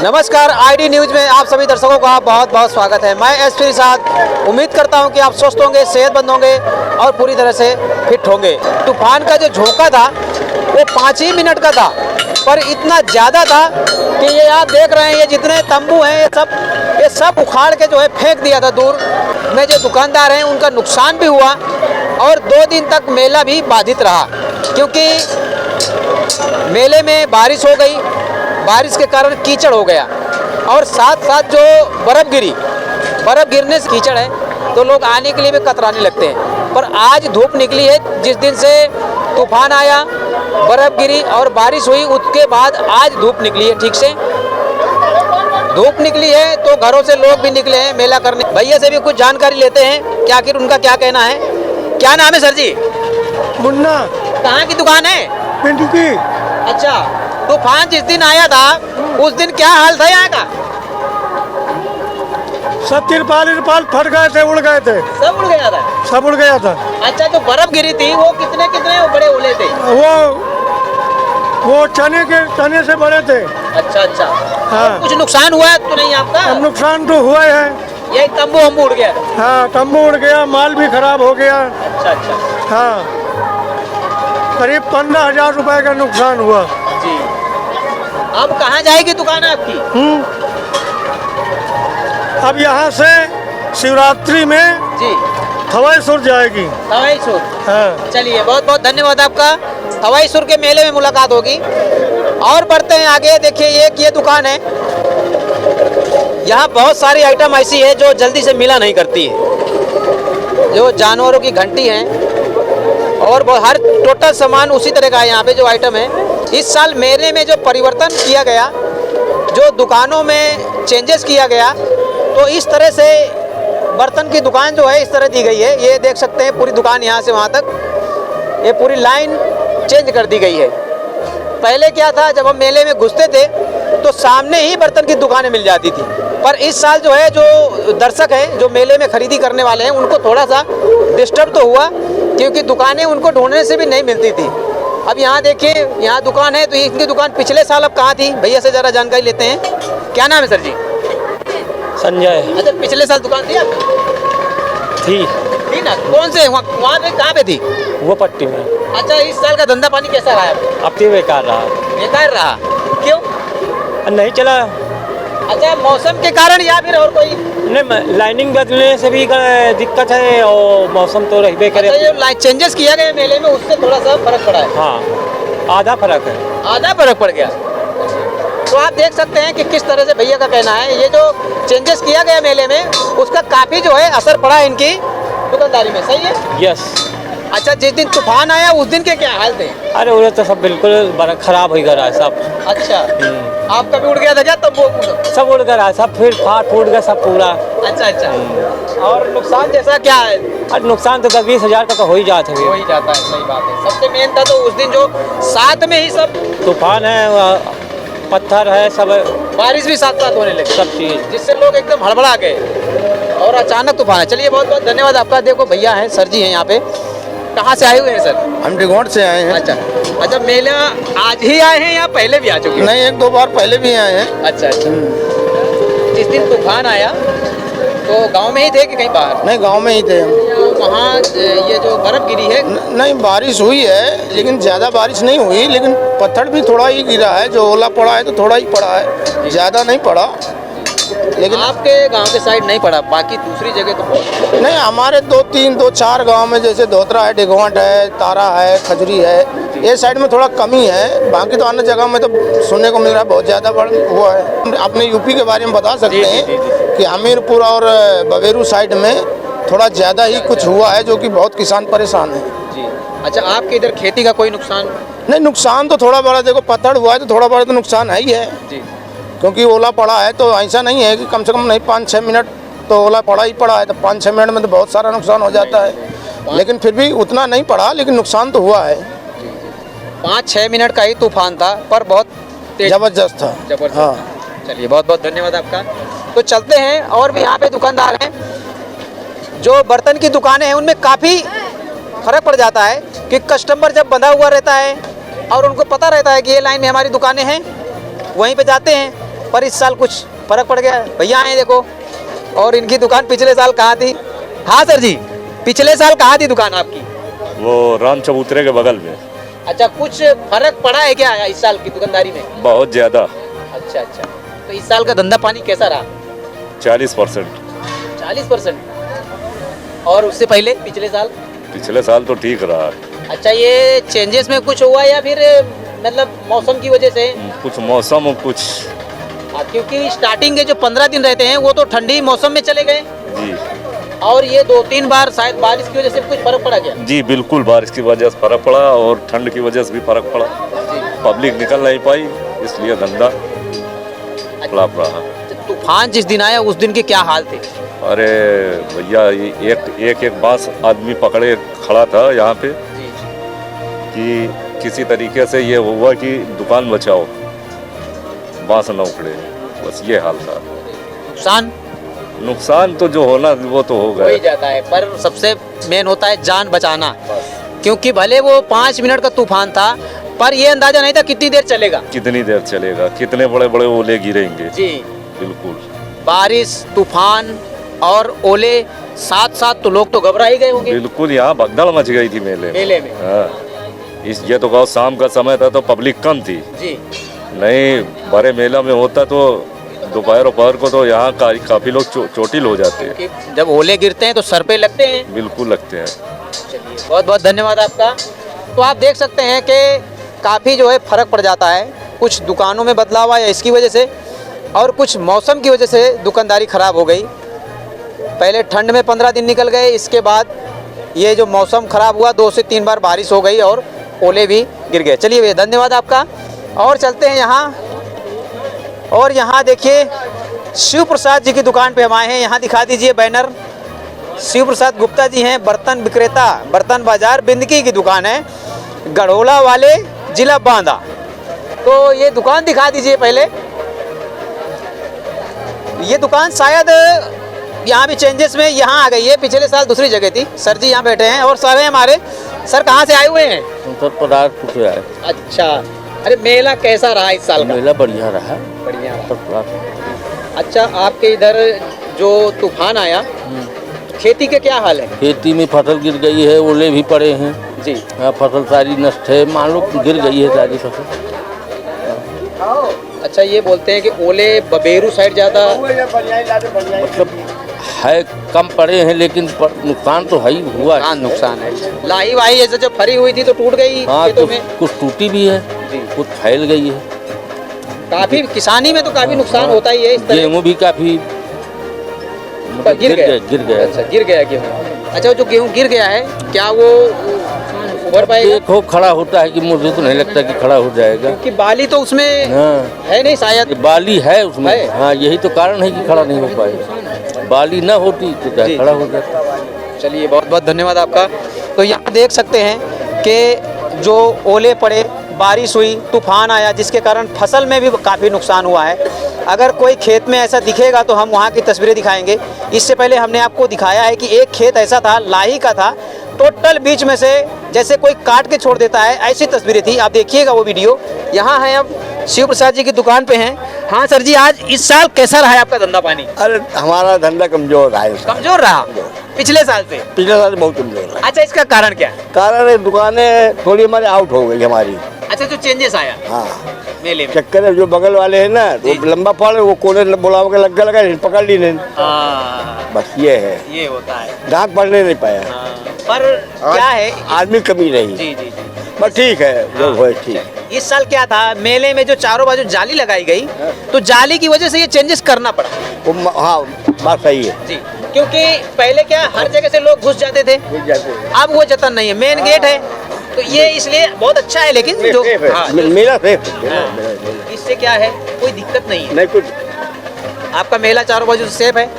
नमस्कार, ID news में आप सभी दर्शकों का बहुत बहुत स्वागत है। मैं एसपी साथ उम्मीद करता हूं कि आप स्वस्थ होंगे, सेहतमंद होंगे और पूरी तरह से फिट होंगे। तूफान का जो झोंका था वो 5 ही मिनट का था, पर इतना ज़्यादा था कि ये आप देख रहे हैं, ये जितने तंबू हैं ये सब उखाड़ के जो है फेंक दिया था दूर में। जो दुकानदार हैं उनका नुकसान भी हुआ और 2 दिन तक मेला भी बाधित रहा, क्योंकि मेले में बारिश हो गई, बारिश के कारण कीचड़ हो गया और साथ साथ जो बर्फ़ गिरने से कीचड़ है तो लोग आने के लिए भी कतराने लगते हैं। पर आज धूप निकली है, जिस दिन से तूफान आया, बर्फ़ गिरी और बारिश हुई, उसके बाद आज धूप निकली है। ठीक से धूप निकली है तो घरों से लोग भी निकले हैं मेला करने। भैया से भी कुछ जानकारी लेते हैं कि आखिर उनका क्या कहना है। क्या नाम है सर जी? मुन्ना। कहाँ की दुकान है? पिंटू की। अच्छा, तूफान जिस दिन आया था उस दिन क्या हाल था यहाँ का? सब तिरपाल फट गए थे, उड़ गए थे। सब उड़ गया था? सब उड़ गया था। अच्छा, जो बर्फ गिरी थी वो कितने बड़े ओले थे? वो चने से बड़े थे। अच्छा। हाँ। कुछ नुकसान हुआ तो नहीं आपका? अब नुकसान तो हुआ है। ये तंबू उड़ गया? हाँ, तंबू उड़ गया, माल भी खराब हो गया। अच्छा। हाँ, करीब 15,000 रुपए का नुकसान हुआ जी। अब कहाँ जाएगी दुकान आपकी? अब यहाँ से शिवरात्रि में जी हवाईसुर जाएगी। हवाईसुर? हाँ। चलिए, बहुत बहुत धन्यवाद आपका। हवाईसुर के मेले में मुलाकात होगी। और बढ़ते हैं आगे। देखिए, ये दुकान है, यहाँ बहुत सारी आइटम ऐसी है जो जल्दी से मिला नहीं करती है। जो जानवरों की घंटी है और हर टोटल सामान उसी तरह का है यहाँ पे जो आइटम है। इस साल मेले में जो परिवर्तन किया गया, जो दुकानों में चेंजेस किया गया, तो इस तरह से बर्तन की दुकान जो है इस तरह दी गई है। ये देख सकते हैं, पूरी दुकान यहाँ से वहाँ तक ये पूरी लाइन चेंज कर दी गई है। पहले क्या था, जब हम मेले में घुसते थे तो सामने ही बर्तन की दुकानें मिल जाती थी, पर इस साल जो है, जो दर्शक हैं, जो मेले में खरीदी करने वाले हैं, उनको थोड़ा सा डिस्टर्ब तो हुआ, क्योंकि दुकानें उनको ढूंढने से भी नहीं मिलती थी। अब यहाँ देखिए, यहाँ दुकान है, तो इनकी दुकान पिछले साल अब कहाँ थी? भैया से ज़रा जानकारी लेते हैं। क्या नाम है सर जी? संजय। अच्छा, पिछले साल दुकान थी आपकी? थी ना? कौन से वहाँ पे, कहाँ पे थी? वो पट्टी में। अच्छा, इस साल का धंधा पानी कैसा रहा है? अब तो बेकार रहा। बेकार रहा? क्यों? नहीं चला। अच्छा, मौसम के कारण या फिर और कोई? नहीं, लाइनिंग बदलने से भी दिक्कत है और मौसम तो रहबे करे। अच्छा, जो लाइट चेंजेस किया गया मेले में उससे थोड़ा सा फर्क पड़ा है? हाँ, आधा फर्क है। आधा फर्क पड़ गया। तो आप देख सकते हैं कि किस तरह से भैया का कहना है। ये जो चेंजेस किया गया मेले में, उसका काफ़ी जो है असर पड़ा है इनकी दुकानदारी में। सही है? यस। अच्छा, जिस दिन तूफान आया उस दिन के क्या हाल थे? अरे वो तो सब बिल्कुल खराब हो गया सब। अच्छा, आपका भी उड़ गया था क्या तब? वो सब उड़ गया सब, फिर फूट गया सब पूरा। अच्छा। और नुकसान जैसा क्या है? अरे नुकसान तो 20,000 का तो हो ही जाता है। हो ही जाता है, सही बात है। सबसे मेन था तो उस दिन जो साथ में ही सब तूफान है, पत्थर है, सब बारिश भी साथ साथ होने लगी, सब चीज़, जिससे लोग एकदम हड़बड़ा गए और अचानक तूफान है। चलिए, बहुत बहुत धन्यवाद आपका। देखो, भैया हैं, सर जी हैं यहाँ पे। कहाँ से आए हुए हैं सर? हम डिगोट से आए हैं। अच्छा, मेला आज ही आए हैं या पहले भी आ चुके हैं? नहीं, 1-2 बार पहले भी आए हैं। अच्छा। जिस दिन तूफान आया तो गांव में ही थे कि कहीं बाहर? नहीं, गांव में ही थे हम। वहाँ ये जो बर्फ़ गिरी है? नहीं, बारिश हुई है, लेकिन ज़्यादा बारिश नहीं हुई, लेकिन पत्थर भी थोड़ा ही गिरा है। जो ओला पड़ा है तो थोड़ा ही पड़ा है, ज़्यादा नहीं पड़ा। लेकिन आपके गांव के साइड नहीं पड़ा, बाकी दूसरी जगह तो बहुत? नहीं, हमारे 2-4 गांव में, जैसे धोतरा है, डिगोट है, तारा है, खजरी है, ये साइड में थोड़ा कमी है। बाकी तो अन्य जगह में तो सुनने को मिल रहा है बहुत ज़्यादा हुआ है। अपने यूपी के बारे में बता सकते हैं कि हमीरपुर और बवेरू साइड में थोड़ा ज़्यादा ही कुछ हुआ है, जो कि बहुत किसान परेशान है जी। अच्छा, आपके इधर खेती का कोई नुकसान? नहीं, नुकसान तो थोड़ा बड़ा, देखो पत्थर हुआ है तो थोड़ा बड़ा तो नुकसान है ही है जी, क्योंकि ओला पड़ा है। तो ऐसा नहीं है कि कम से कम नहीं 5-6 मिनट तो ओला पड़ा ही पड़ा है, तो 5-6 मिनट में तो बहुत सारा नुकसान हो जाता है, लेकिन फिर भी उतना नहीं पड़ा, लेकिन नुकसान तो हुआ है। 5-6 मिनट का ही तूफान था, पर बहुत जबरदस्त था। जबरदस्त। हाँ। चलिए, बहुत बहुत धन्यवाद आपका। तो चलते हैं, और भी यहाँ पे दुकानदार हैं। जो बर्तन की दुकानें हैं उनमें काफ़ी फ़र्क पड़ जाता है कि कस्टमर जब बंधा हुआ रहता है और उनको पता रहता है कि ये लाइन में हमारी दुकानें हैं, वहीं पे जाते हैं, पर इस साल कुछ फर्क पड़ गया है। भैया आए देखो, और इनकी दुकान पिछले साल कहाँ थी? हाँ सर जी, पिछले साल कहाँ थी दुकान आपकी? वो राम चबूतरे के बगल में। अच्छा, कुछ फर्क पड़ा है क्या इस साल की दुकानदारी में? बहुत ज़्यादा। अच्छा अच्छा, तो इस साल का धंधा पानी कैसा रहा? 40%। 40%। और उससे पहले पिछले साल? पिछले साल तो ठीक रहा। अच्छा, ये चेंजेस में कुछ हुआ या फिर मतलब मौसम की वजह से? कुछ मौसम और कुछ क्योंकि स्टार्टिंग के जो 15 दिन रहते हैं वो तो ठंडी मौसम में चले गए, जी और ये 2-3 बार शायद बारिश की वजह से कुछ फर्क पड़ा गया। जी बिल्कुल, बारिश की वजह से फर्क पड़ा और ठंड की वजह से भी फर्क पड़ा। पब्लिक निकल नहीं पाई, इसलिए धंधा फ्लॉप रहा। तूफान जिस दिन आया उस दिन के क्या हाल थे? अरे भैया, ये एक बांस आदमी पकड़े खड़ा था यहाँ पे कि किसी तरीके से ये हुआ कि दुकान बचाओ, बांस न उखड़े, बस ये हाल था। नुकसान तो जो होना वो तो हो हो गया ही जाता है, पर सबसे मेन होता है जान बचाना। क्योंकि भले वो 5 मिनट का तूफान था, पर ये अंदाजा नहीं था कितनी देर चलेगा, कितनी देर चलेगा, कितने बड़े बड़े ओले गिरेंगे। जी बिल्कुल, बारिश, तूफान और ओले साथ साथ, तो लोग तो घबरा ही गए होंगे। बिल्कुल, यहाँ भगदड़ मच गई थी मेले में। हाँ, ये तो गाँव शाम का समय था तो पब्लिक कम थी जी। नहीं, बड़े मेला में होता तो दोपहर को तो यहाँ काफी लोग चोटिल हो जाते हैं। जब ओले गिरते हैं तो सर पे लगते हैं। बिल्कुल लगते हैं। चलिए, बहुत बहुत धन्यवाद आपका। तो आप देख सकते हैं कि काफ़ी जो है फ़र्क पड़ जाता है, कुछ दुकानों में बदलाव आया इसकी वजह से, और कुछ मौसम की वजह से दुकानदारी ख़राब हो गई। पहले ठंड में 15 दिन निकल गए, इसके बाद ये जो मौसम ख़राब हुआ 2 से 3 बार बारिश हो गई और ओले भी गिर गए। चलिए भैया, धन्यवाद आपका। और चलते हैं यहाँ, और यहाँ देखिए शिव प्रसाद जी की दुकान पे हम आए हैं। यहाँ दिखा दीजिए बैनर। शिव प्रसाद गुप्ता जी हैं, बर्तन विक्रेता, बर्तन बाजार बिंदकी की दुकान है, गढ़ोला वाले, जिला बांदा। तो ये दुकान दिखा दीजिए पहले। ये दुकान शायद यहाँ भी चेंजेस में यहाँ आ गई है, पिछले साल दूसरी जगह थी। सर जी यहाँ बैठे हैं, और सर हैं हमारे। सर कहाँ से आए हुए हैं? उत्तर प्रदेश से आए। अच्छा, अरे मेला कैसा रहा इस साल का? मेला बढ़िया रहा। बढ़िया। उत्तर प्रदेश। अच्छा, आपके इधर जो तूफान आया, खेती के क्या हाल है? खेती में फसल गिर गई है, ओले भी पड़े हैं जी। हाँ, फसल सारी नष्ट है, मान लो गिर गई है सारी फसल। अच्छा, ये बोलते हैं कि ओले बबेरू साइड ज़्यादा मतलब है, कम पड़े हैं, लेकिन नुकसान तो है ही हुआ है। नुकसान है। लाही वाही ऐसे जो फरी हुई थी तो टूट गई हाँ, खेतों में। कुछ टूटी भी है, कुछ फैल गई है। काफी किसानी में तो काफी नुकसान होता ही है इस तरह। गेहूँ भी काफी मतलब गिर गया। अच्छा, गिर गया गेहूँ। अच्छा, जो गेहूँ गिर गया है, क्या वो उभर पाएगा? देखो, खड़ा होता है कि मुझे तो नहीं लगता कि खड़ा हो जाएगा, कि बाली तो उसमें हाँ है नहीं शायद। बाली है उसमें है? हाँ, यही तो कारण है कि खड़ा नहीं हो पाएगा। बाली ना होती तो क्या खड़ा हो जाता। चलिए, बहुत बहुत धन्यवाद आपका। तो यहाँ देख सकते हैं कि जो ओले पड़े, बारिश हुई, तूफान आया, जिसके कारण फसल में भी काफ़ी नुकसान हुआ है। अगर कोई खेत में ऐसा दिखेगा तो हम वहाँ की तस्वीरें दिखाएंगे। इससे पहले हमने आपको दिखाया है कि एक खेत ऐसा था, लाही का था, टोटल बीच में से जैसे कोई काट के छोड़ देता है, ऐसी तस्वीरें थी। आप देखिएगा वो वीडियो। यहाँ है, अब शिव प्रसाद जी की दुकान पे हैं। हाँ सर जी, आज इस साल कैसा रहा है आपका धंधा पानी? अरे हमारा धंधा कमजोर रहा है। कमजोर रहा पिछले साल से? पिछले साल बहुत कमजोर रहा। अच्छा, इसका कारण क्या है? कारण है दुकानें थोड़ी हमारी आउट हो गई हमारी। अच्छा, जो चेंजेस आया हाँ, मेले में। चक्कर है जो बगल वाले हैं ना, वो लंबा पड़ वो कोने बुलाव के लगा पकड़ ली नहीं। बस ये है, ये होता है। ग्राहक पढ़ने नहीं पाया। पर क्या है, आदमी कमी नहीं। जी जी जी, बस ठीक है जो हो ठीक। इस साल क्या था, मेले में जो चारों बाजू जाली लगाई गई, तो जाली की वजह से ये चेंजेस करना पड़ा। हाँ, बात सही है जी, क्योंकि पहले क्या हर जगह से लोग घुस जाते थे, अब वो जतन नहीं है, मेन गेट है, तो ये इसलिए बहुत अच्छा है। लेकिन जो मेरा सेफ, इससे क्या है, कोई दिक्कत नहीं है। नहीं कुछ, आपका मेला चारों बाजू से सेफ है,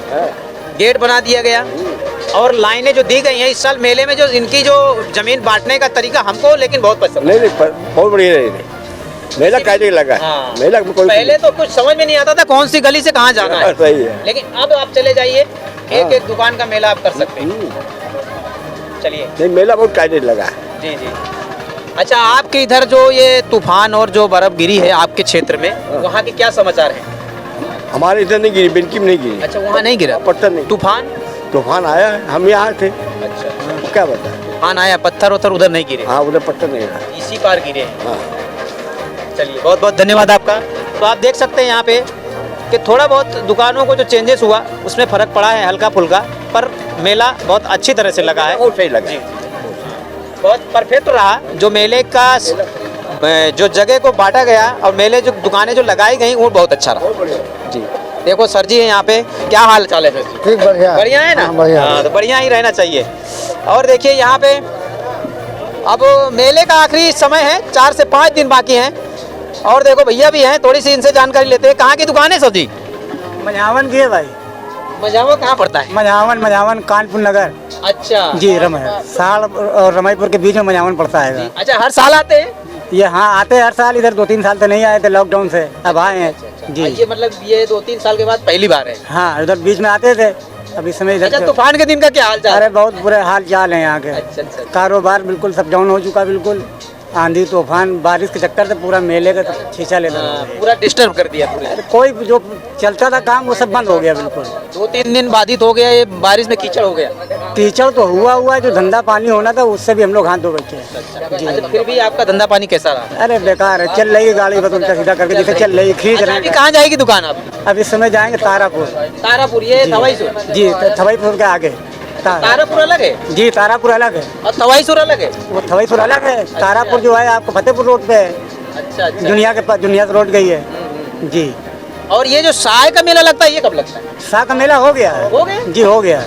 गेट बना दिया गया, और लाइनें जो दी गई हैं इस साल मेले में, जो इनकी जो जमीन बांटने का तरीका हमको लेकिन बहुत पसंद है। नहीं बहुत बढ़िया नहीं। मेला कायदे लगा। हाँ। मेला में कोई पहले तो कुछ समझ में नहीं आता था कौन सी गली से कहाँ जाना है। सही है। लेकिन अब आप चले जाइए, एक एक दुकान का मेला आप कर सकते हैं। चलिए, नहीं, मेला बहुत कायदे लगा। जी जी। अच्छा, आपके इधर जो ये तूफान और जो बर्फ गिरी है आपके क्षेत्र में, वहाँ के क्या समाचार हैं? हमारे इधर नहीं गिरी, बिनकी में नहीं गिरी। अच्छा, वहाँ नहीं गिरा पत्थर नहीं, तूफान आया है, हम यहाँ थे। अच्छा, क्या बताएं। तूफान आया, पत्थर उधर नहीं गिरे, हाँ उधर पत्थर नहीं रहा। इसी पार गिरे हैं। हाँ। चलिए, बहुत बहुत धन्यवाद आपका। तो आप देख सकते हैं यहाँ पे कि थोड़ा बहुत दुकानों को जो चेंजेस हुआ उसमें फ़र्क पड़ा है हल्का फुल्का, पर मेला बहुत अच्छी तरह से लगा है, बहुत सही लगा। बहुत परफेक्ट रहा। जो मेले का जो जगह को बांटा गया और मेले जो दुकानें जो लगाई गई वो बहुत अच्छा रहा जी। देखो सर जी है यहाँ पे, क्या हाल चाल है सर जी? ठीक, बढ़िया बढ़िया है ना? बढ़िया। हाँ, तो बढ़िया ही रहना चाहिए। और देखिए यहाँ पे अब मेले का आखिरी समय है, 4 से 5 दिन बाकी हैं। और देखो भैया भी हैं, थोड़ी सी इनसे जानकारी लेते हैं। कहाँ की दुकान है सर जी? मझावन की है भाई। मझावा कहाँ पड़ता है? मझावन कानपुर नगर अच्छा जी, साल और रमाईपुर के बीच में मझावन पड़ता है। अच्छा, हर साल आते हैं? ये हाँ आते हैं हर साल, इधर 2-3 साल तो नहीं आए थे लॉकडाउन से, अब आए हैं जी। ये मतलब ये 2-3 साल के बाद पहली बार है? हाँ, उधर बीच में आते थे, अब इस समय अच्छा, इधर। तूफान के दिन का क्या हाल चाल? अरे बहुत बुरे हाल चाल है यहाँ के। अच्छा, अच्छा। कारोबार बिल्कुल सब डाउन हो चुका, बिल्कुल आंधी तूफान बारिश के चक्कर से पूरा मेले का खींचा लेता हाँ, पूरा डिस्टर्ब कर दिया पूरे। कोई जो चलता था काम वो सब बंद हो गया बिल्कुल। 2-3 दिन बाधित हो गया, ये बारिश में कीचड़ हो गया। कीचड़ तो हुआ जो धंधा पानी होना था उससे भी हम लोग हाथ धो बैठे हैं जी। अच्छा, फिर भी आपका धंधा पानी कैसा रहा? अरे बेकार है, चल रही है गाड़ी बस उल्टा सीधा करके जैसे चल रही है, खींच अच्छा, रहे अभी हैं। कहाँ जाएगी दुकान आप? अब इस समय जाएंगे तारापुर। तारापुर, ये थवाईसुर? जी, थवाईपुर के आगे तारापुर अलग है जी, तारापुर अलग है और थवाईसुर अलग है? वो थवाईपुर अलग है। तारापुर जो है आपको फतेहपुर रोड पे है, अच्छा अच्छा। दुनिया के पास, दुनिया से रोड गई है जी। और ये जो साय का मेला लगता है ये कब लगता है? शाह का मेला हो गया है। हो गया? जी हो गया है,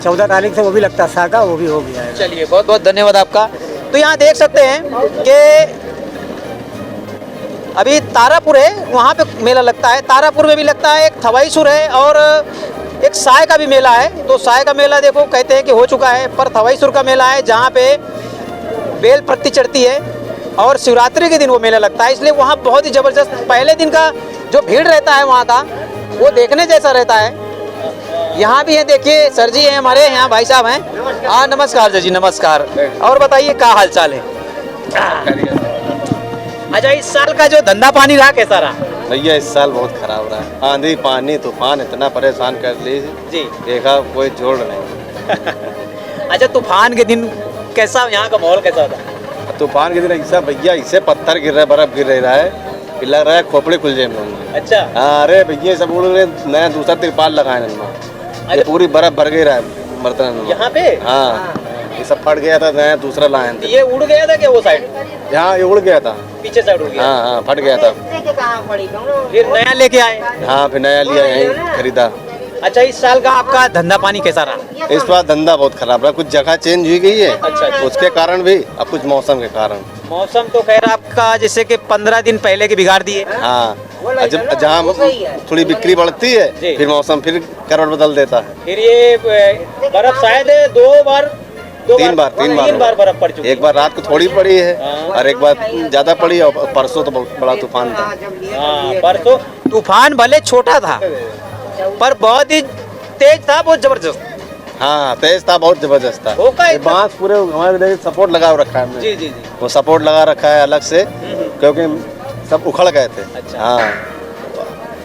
14 तारीख से वो भी लगता है शाह का, वो भी हो गया है। चलिए, बहुत बहुत धन्यवाद आपका। तो यहाँ देख सकते हैं कि अभी तारापुर है, वहाँ पे मेला लगता है। तारापुर में भी लगता है, एक थवाईसुर है और एक साय का भी मेला है। तो साय का मेला देखो कहते हैं कि हो चुका है, पर थवाईसुर का मेला है जहाँ पे बेल पत्ती चढ़ती है और शिवरात्रि के दिन वो मेला लगता है, इसलिए वहाँ बहुत ही ज़बरदस्त पहले दिन का जो भीड़ रहता है वहाँ का वो देखने जैसा रहता है। यहाँ भी है, देखिए सर जी हैं हमारे, यहाँ भाई साहब हैं। हाँ नमस्कार जी, नमस्कार। और बताइए क्या हाल चाल है? अच्छा, इस साल का जो धंधा पानी रहा कैसा रहा? भैया इस साल बहुत खराब रहा है, आंधी पानी तूफान इतना परेशान कर ली जी। देखा कोई जोड़ नहीं। अच्छा, तूफान के दिन कैसा यहाँ का माहौल कैसा था? तूफान के दिन ऐसा भैया इससे पत्थर गिर रहा है, बर्फ गिर रहा है, फिर लग रहा है खोपड़े खुल जाए मुंह। अच्छा। हाँ, अरे भैया सब उड़ रहे, नया दूसरा तिरपाल लगाए इनमें, ये पूरी बर्फ भर गई रहा है बर्तन में। यहाँ पे? हाँ, ये सब फट गया था, नया दूसरा लाए थे। ये उड़ गया था क्या वो साइड? यहाँ ये उड़ गया था, पीछे साइड उड़ गया? हाँ हाँ फट गया था, फिर नया लेके आए? हाँ फिर नया लिया, यहीं खरीदा। अच्छा, इस साल का आपका धंधा पानी कैसा रहा? इस बार धंधा बहुत खराब रहा, कुछ जगह चेंज हुई गई है। अच्छा। उसके कारण भी, अब कुछ मौसम के कारण। मौसम तो खैर आपका जैसे कि 15 दिन पहले के बिगाड़ दिए। हाँ, जब जहाँ थोड़ी बिक्री बढ़ती है जी। फिर मौसम फिर करवट बदल देता है। फिर ये बर्फ शायद 3 बार बर्फ पड़ चुकी है। एक बार रात को थोड़ी पड़ी है हाँ। और एक बार ज्यादा पड़ी, और परसों तो बहुत बड़ा तूफान था। हाँ, परसों तूफान भले छोटा था पर बहुत ही तेज था, बहुत जबरदस्त। हाँ तेज था, बहुत जबरदस्त था। होगा ये बांस पूरे हमारे सपोर्ट लगा रखा है हमने। जी जी जी। वो सपोर्ट लगा रखा है अलग से, क्योंकि सब उखड़ गए थे। अच्छा। हाँ,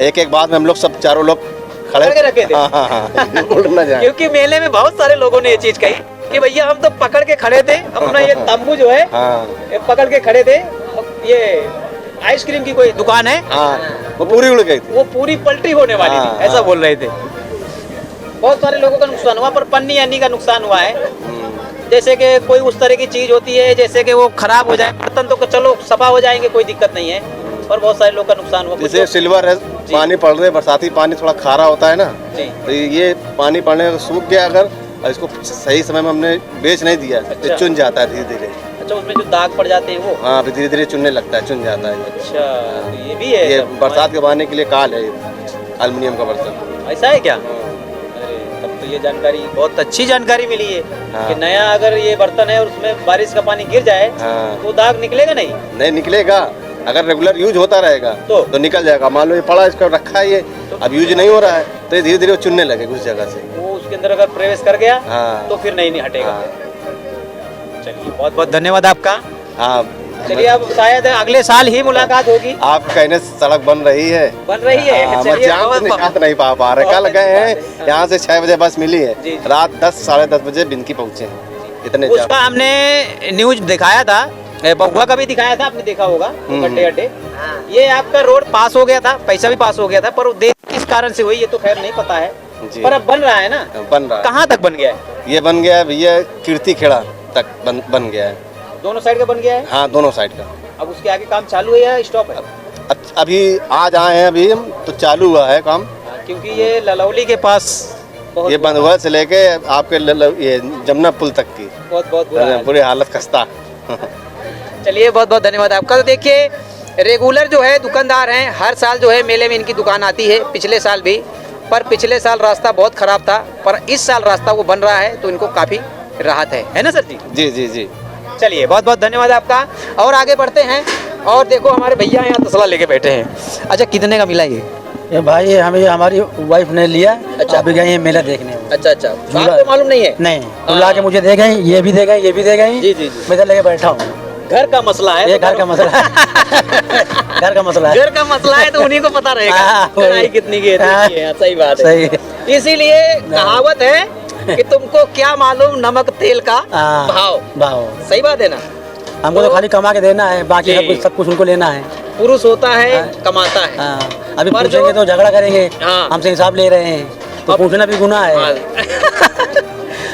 एक एक बाद में हम लोग सब चारों लोग खड़े करके रखे थे। हाँ हाँ हाँ उड़ न जाए। क्योंकि मेले में बहुत सारे लोगों ने ये चीज कही कि भैया हम तो पकड़ के खड़े थे, अपना ये तंबू जो है हाँ ये पकड़ के खड़े थे। ये आइसक्रीम की कोई दुकान है, हाँ, वो पूरी उड़ गई थी। वो पूरी पलटी होने वाली हाँ, थी, ऐसा हाँ। बोल रहे थे। बहुत सारे लोगों का नुकसान हुआ, पर पन्नी अन्नी का नुकसान हुआ है। जैसे कि कोई उस तरह की चीज होती है जैसे कि वो खराब हो जाए, बर्तन तो चलो सफा हो जाएंगे, कोई दिक्कत नहीं है, पर बहुत सारे लोग का नुकसान हुआ। जैसे सिल्वर है, पानी पड़ रहे, बरसाती पानी थोड़ा खारा होता है ना, जी। तो ये पानी पड़ने से सूख गया अगर, और इसको सही समय में हमने बेच नहीं दिया अच्छा। तो चुन जाता है धीरे धीरे। अच्छा, उसमें जो दाग पड़ जाते हैं वो? हाँ, फिर धीरे धीरे चुनने लगता है, चुन जाता है। अच्छा, तो ये भी है। ये सब बरसात के बहाने के लिए काल है, एल्युमिनियम का बर्तन। ऐसा है क्या? अरे तब तो ये जानकारी बहुत अच्छी जानकारी मिली है हाँ। कि नया अगर ये बर्तन है और उसमें बारिश का पानी गिर जाए हाँ। तो दाग निकलेगा नहीं? नहीं निकलेगा, अगर रेगुलर यूज होता रहेगा तो निकल जाएगा। मान लो ये पड़ा, इसका रखा है, ये अब यूज नहीं हो रहा है, तो ये धीरे धीरे चुनने लगे उस जगह से। वो उसके अंदर अगर प्रवेश कर गया हाँ। तो फिर नहीं हटेगा। हाँ। चलिए, बहुत बहुत धन्यवाद आपका। हाँ, चलिए अब शायद अगले साल ही मुलाकात होगी। आप कहने से सड़क बन रही है, बन रही है। हाँ, चलिए, जाम बहुत- से निकाल नहीं पा रहे। कल गए हैं यहाँ से 6 बजे बस मिली है, जी। रात 10 साढ़े 10 बजे बिनकी पहुँचे हैं। इतने जाम। उसका हमने न्यूज दिखाया था, बहुआ का भी दिखाया था, आपने देखा होगा गड्ढे अड्डे। ये आपका रोड पास हो गया था, पैसा भी पास हो गया था, पर वो देख किस कारण से हुई ये तो खैर नहीं पता है, जी। पर अब बन रहा है ना। बन रहा है। कहाँ तक बन गया है? ये बन गया है भैया, कीर्ति खेड़ा तक बन गया है। दोनों साइड का बन गया है। हाँ, दोनों साइड का। अब उसके आगे काम चालू है या स्टॉप है? अभी आज आए हैं, अभी हम तो चालू हुआ है काम। क्योंकि ये ललौली के पास बहुत ये बंदुआ से लेके आपके ये जमुना पुल तक की बहुत बहुत बुरा हाल है। पूरी हालत खस्ता। चलिए बहुत बहुत धन्यवाद आपका। तो देखिए रेगुलर जो है दुकानदार हैं, हर साल जो है मेले में इनकी दुकान आती है, पिछले साल भी, पर पिछले साल रास्ता बहुत खराब था, पर इस साल रास्ता वो बन रहा है तो इनको काफ़ी राहत है ना सर जी? जी जी जी। चलिए बहुत बहुत धन्यवाद आपका। और आगे बढ़ते हैं और देखो हमारे भैया यहाँ तसला लेके बैठे हैं। अच्छा कितने का मिला ये भाई हमें हमारी वाइफ ने लिया। अच्छा। अभी गए हैं मेला देखने। अच्छा अच्छा, आपको मालूम नहीं है? नहीं, तो ला के मुझे दे गए, ये भी दे गए, ये भी दे गए। जी जी जी। मैं इधर लेके बैठा हूँ। घर का मसला है, ये घर का मसला है। घर का मसला है। घर का मसला है तो उन्हीं को पता रहेगा हाँ, वही। कढ़ाई कितनी की है, कितनी है। सही बात है। सही। इसीलिए कहावत है कि तुमको क्या मालूम नमक तेल का हाँ, भाव। भाव। सही बात है ना? हमको तो खाली कमा के देना है, बाकी जी। सब कुछ उनको लेना है। पुरुष होता है हाँ। कमाता है। हाँ, अभी पर पूछेंगे जो- तो झगड़ा करेंगे। हाँ। हमसे हिसाब ले रहे हैं तो अब- पूछना भी गुनाह है। हाँ।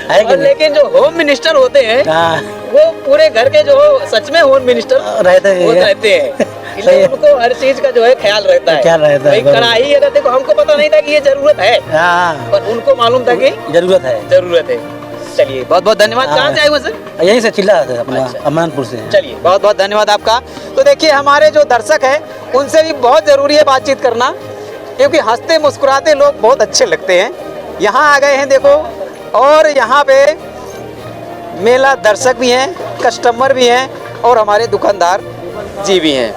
है कि और नहीं? लेकिन जो होम मिनिस्टर होते हैं हाँ, वो पूरे घर के जो सच में होम मिनिस्टर रहते वो हैं। रहते हैं। सही इसलिए है। उनको हर चीज का जो है ख्याल रहता है। ख्याल रहता है, भाई कढ़ाई अगर देखो हमको पता नहीं था कि ये जरूरत है, हाँ, पर उनको मालूम था कि जरूरत है। जरूरत है। चलिए बहुत बहुत धन्यवाद। कहाँ से आए हुए सर? यहीं से चिल्ला रहे थे अपना, अच्छा। अमनपुर से। चलिए बहुत बहुत धन्यवाद आपका। तो देखिए हमारे जो दर्शक हैं उनसे भी बहुत ज़रूरी है बातचीत करना, क्योंकि हंसते मुस्कुराते लोग बहुत अच्छे लगते हैं। यहाँ आ गए हैं देखो, और यहाँ पे मेला दर्शक भी हैं, कस्टमर भी हैं, और हमारे दुकानदार जी भी हैं।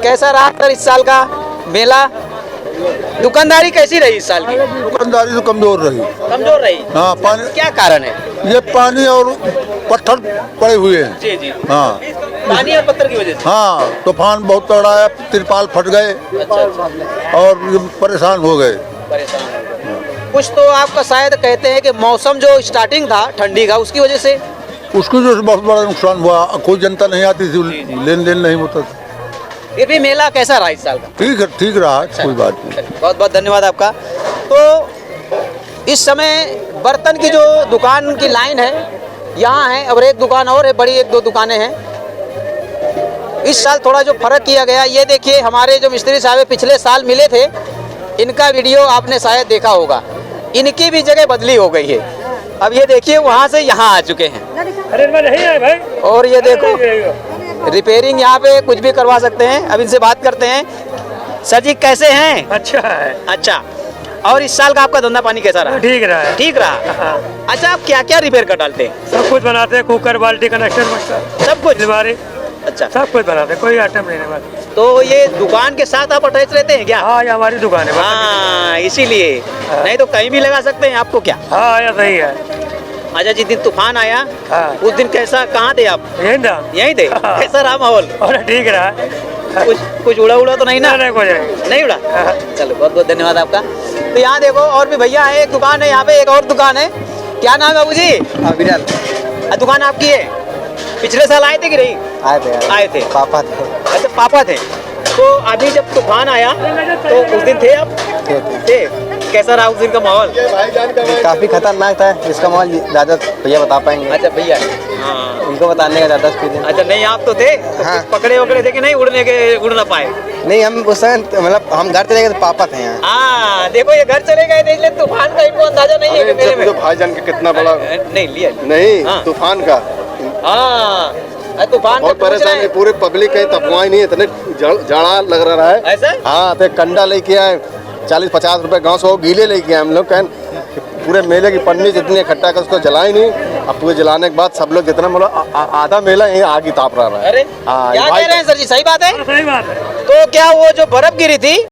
कैसा रहा सर इस साल का मेला? दुकानदारी कैसी रही इस साल की? दुकानदारी तो कमजोर रही। कमजोर रही? हाँ, पानी, क्या कारण है? ये पानी और पत्थर पड़े हुए हैं। जी जी। हाँ पानी और पत्थर की वजह से? हाँ, तूफान बहुत तगड़ा है, तिरपाल फट गए अच्छा अच्छा। और ये परेशान हो गए। परेशान हो गए। कुछ तो आपका शायद कहते हैं कि मौसम जो स्टार्टिंग था ठंडी का, उसकी वजह से उसकी वजह से बहुत बड़ा नुकसान हुआ। कोई जनता नहीं आती थी, लेन देन नहीं होता था। फिर भी मेला कैसा रहा इस साल का? ठीक रहा, कोई बात नहीं। बहुत बहुत धन्यवाद आपका। तो इस समय बर्तन की जो दुकान की लाइन है यहाँ है, और एक दुकान और है, बड़ी एक दो दुकानें हैं। इस साल थोड़ा जो फर्क किया गया, ये देखिए हमारे जो मिस्त्री साहब पिछले साल मिले थे, इनका वीडियो आपने शायद देखा होगा। इनकी भी जगह बदली हो गई है। अब ये देखिए वहाँ से यहाँ आ चुके हैं। अरे नहीं आए भाई। और ये देखो रिपेयरिंग यहाँ पे कुछ भी करवा सकते हैं। अब इनसे बात करते हैं। सर जी कैसे हैं? अच्छा है, अच्छा, और इस साल का आपका धंधा पानी कैसा रहा? ठीक रहा है। ठीक रहा। अच्छा, आप क्या क्या रिपेयर कर डालते हैं? सब कुछ बनाते हैं, कुकर, बाल्टी, कनेक्शन, सब कुछ? दीवारें, अच्छा, सब कुछ बनाते हैं, कोई आइटम नहीं है। तो ये दुकान के साथ आप अटैच रहते हैं क्या? हाँ, ये हमारी दुकान है। हाँ, इसीलिए। नहीं तो कहीं भी लगा सकते हैं, आपको क्या? हाँ, ये सही है। अच्छा, जिस दिन तूफान आया हाँ। उस दिन कैसा, कहाँ थे आप? यही था। यहीं थे? हाँ। कैसा रहा माहौल? और ठीक रहा। कुछ उड़ा तो नहीं ना? नहीं, कुछ नहीं उड़ा? हाँ। चलो बहुत बहुत धन्यवाद आपका। तो यहाँ देखो और भी भैया है, एक दुकान है यहाँ पे, एक और दुकान है। क्या नाम है बाबू जी? विराल दुकान आपकी है? पिछले साल आए थे कि नहीं? आए थे। पापा थे। अच्छा, पापा थे। तो अभी जब तूफान आया तो उस दिन थे आप? थे। कैसा रहा उस दिन का माहौल? काफी खतरनाक था, इसका माहौल ज्यादा भैया बता पाएंगे। अच्छा भैया, हाँ। उनको बताने का ज्यादा स्पीड है। अच्छा, नहीं आप तो थे तो हाँ। कुछ पकड़े वकड़े थे कि नहीं, उड़ ना पाए? नहीं, हम उस समय मतलब हम घर चले गए तो पापा थे यहाँ। हाँ देखो, ये घर चले गए थे इसलिए तूफान का इनको अंदाजा नहीं है कि मेरे में। भाईजान के कितना बड़ा नहीं लिया। नहीं हाँ। तूफान का हाँ, तूफान बहुत परेशान है, पूरे पब्लिक कहीं तपवाई नहीं, इतने जाड़ा लग रहा है। ऐसा? हाँ, तो कंडा लेके आए 40-50 रुपए गाँव से, वो गीले लेके आए हम लोग। कहें पूरे मेले की पन्नी जितनी इकट्ठा कर उसको जलाए नहीं। अब पूरे जलाने के बाद सब लोग जितना मतलब आधा मेला यहीं आग ही ताप रहा है। अरे हाँ, क्या भाई- कह रहे हैं सर जी? सही बात है। सही बात है। तो क्या वो जो बर्फ गिरी थी